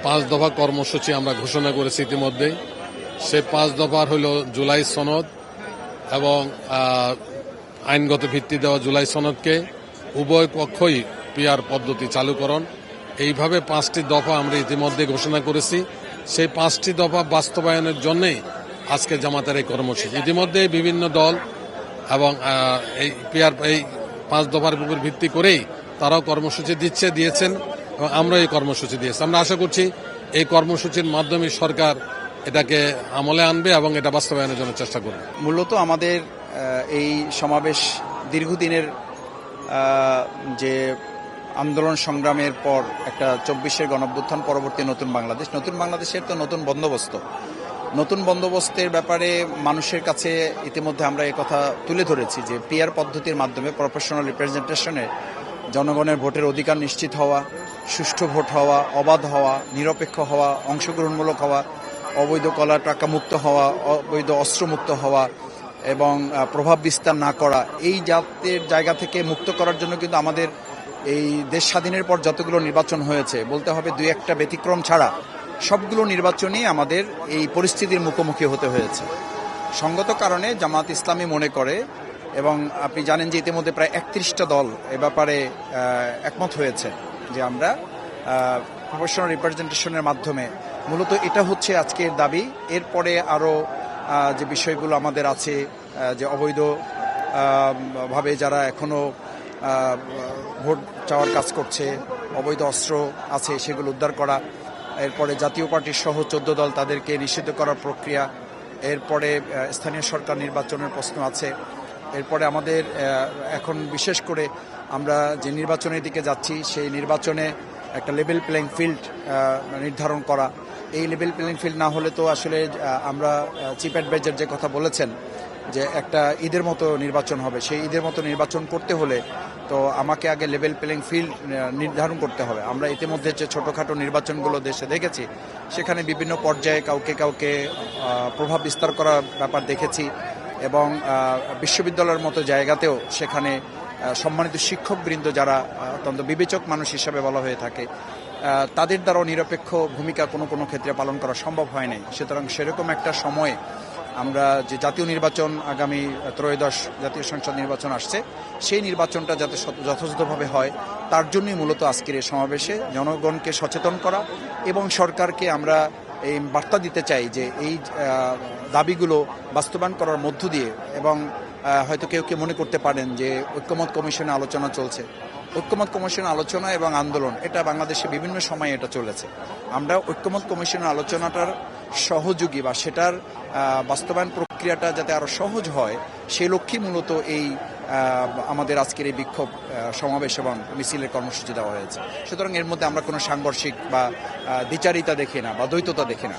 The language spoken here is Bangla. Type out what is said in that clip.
5 দফা কর্মসূচি আমরা ঘোষণা করেছি ইতিমধ্যে। সেই 5 দফার হল জুলাই সনদ এবং আইনগত ভিত্তি দেওয়া জুলাই সনদকে উভয় পক্ষই পিআর পদ্ধতি চালুকরণ, এইভাবে 5টি দফা আমরা ইতিমধ্যে ঘোষণা করেছি। সেই 5টি দফা বাস্তবায়নের জন্যই আজকে জামাতের এই কর্মসূচি। ইতিমধ্যে বিভিন্ন দল এবং এই পিআর এই 5 দফার উপর ভিত্তি করেই তারাও কর্মসূচি দিয়েছেন এবং আমরা এই কর্মসূচি দিয়েছি। আমরা আশা করছি এই কর্মসূচির মাধ্যমে সরকার এটাকে আমলে আনবে এবং এটা বাস্তবায়নের জন্য চেষ্টা করবে। মূলত আমাদের এই সমাবেশ দীর্ঘদিনের যে আন্দোলন সংগ্রামের পর একটা 24-এর গণঅভ্যুত্থান পরবর্তী নতুন বাংলাদেশের তো নতুন বন্দোবস্তের ব্যাপারে মানুষের কাছে ইতিমধ্যে আমরা এই কথা তুলে ধরেছি যে পিআর পদ্ধতির মাধ্যমে প্রফেশনাল রিপ্রেজেন্টেশনের জনগণের ভোটের অধিকার নিশ্চিত হওয়া, সুষ্ঠু ভোট হওয়া, অবাধ হওয়া, নিরপেক্ষ হওয়া, অংশগ্রহণমূলক হওয়া, অবৈধ কলা টাকা মুক্ত হওয়া, অবৈধ অস্ত্রমুক্ত হওয়া এবং প্রভাব বিস্তার না করা, এই জাতের জায়গা থেকে মুক্ত করার জন্য কিন্তু আমাদের এই দেশ স্বাধীনের পর যতগুলো নির্বাচন হয়েছে বলতে হবে 2-1টা ব্যতিক্রম ছাড়া সবগুলো নির্বাচনই আমাদের এই পরিস্থিতির মুখোমুখি হতে হয়েছে। সঙ্গত কারণে জামাত ইসলামী মনে করে, এবং আপনি জানেন যে ইতিমধ্যে প্রায় 31টা দল এ ব্যাপারে একমত হয়েছে যে আমরা প্রফেশনাল রিপ্রেজেন্টেশনের মাধ্যমে মূলত এটা হচ্ছে আজকের দাবি। এরপরে আরও যে বিষয়গুলো আমাদের আছে, যে অবৈধ ভাবে যারা এখনও ভোট চাওয়ার কাজ করছে, অবৈধ অস্ত্র আছে সেগুলো উদ্ধার করা, এরপরে জাতীয় পার্টির সহ 14 দল তাদেরকে নিষিদ্ধ করার প্রক্রিয়া, এরপরে স্থানীয় সরকার নির্বাচনের প্রশ্ন আছে, এরপরে আমাদের এখন বিশেষ করে আমরা যে নির্বাচনের দিকে যাচ্ছি সেই নির্বাচনে একটা লেভেল প্লেইং ফিল্ড নির্ধারণ করা। এই লেভেল প্লেইং ফিল্ড না হলে তো আসলে আমরা চিফ অ্যাডভাইজার যে কথা বলেছেন যে একটা ঈদের মতো নির্বাচন হবে, সেই ঈদের মতো নির্বাচন করতে হলে তো আমাকে আগে লেভেল প্লেইং ফিল্ড নির্ধারণ করতে হবে। আমরা ইতিমধ্যে যে ছোটোখাটো নির্বাচনগুলো দেশে দেখেছি সেখানে বিভিন্ন পর্যায়ে কাউকে প্রভাব বিস্তার করার ব্যাপার দেখেছি, এবং বিশ্ববিদ্যালয়ের মতো জায়গাতেও সেখানে সম্মানিত শিক্ষকবৃন্দ যারা অত্যন্ত বিবেচক মানুষ হিসাবে বলা হয়ে থাকে তাদের দ্বারাও নিরপেক্ষ ভূমিকা কোনো ক্ষেত্রে পালন করা সম্ভব হয় নাই। সুতরাং সেরকম একটা সময়ে আমরা যে জাতীয় নির্বাচন, আগামী ত্রয়োদশ জাতীয় সংসদ নির্বাচন আসছে, সেই নির্বাচনটা যাতে যথাযথভাবে হয় তার জন্যই মূলত আজকের এই সমাবেশে জনগণকে সচেতন করা এবং সরকারকে আমরা এই বার্তা দিতে চাই যে এই দাবিগুলো বাস্তবায়ন করার মধ্য দিয়ে, এবং হয়তো কেউ মনে করতে পারেন যে ঐক্যমত কমিশনে আলোচনা চলছে, ঐক্যমত কমিশনের আলোচনা এবং আন্দোলন এটা বাংলাদেশে বিভিন্ন সময়ে এটা চলেছে। আমরা ঐক্যমত কমিশনের আলোচনাটার সহযোগী বা সেটার বাস্তবায়ন প্রক্রিয়াটা যাতে আরও সহজ হয় সেই লক্ষ্যে মূলত এই আমাদের আজকের এই বিক্ষোভ সমাবেশ এবং মিছিলের কর্মসূচি দেওয়া হয়েছে। সুতরাং এর মধ্যে আমরা কোনো সাংঘর্ষিক বা দ্বিচারিতা দেখি না বা দ্বৈততা দেখি না।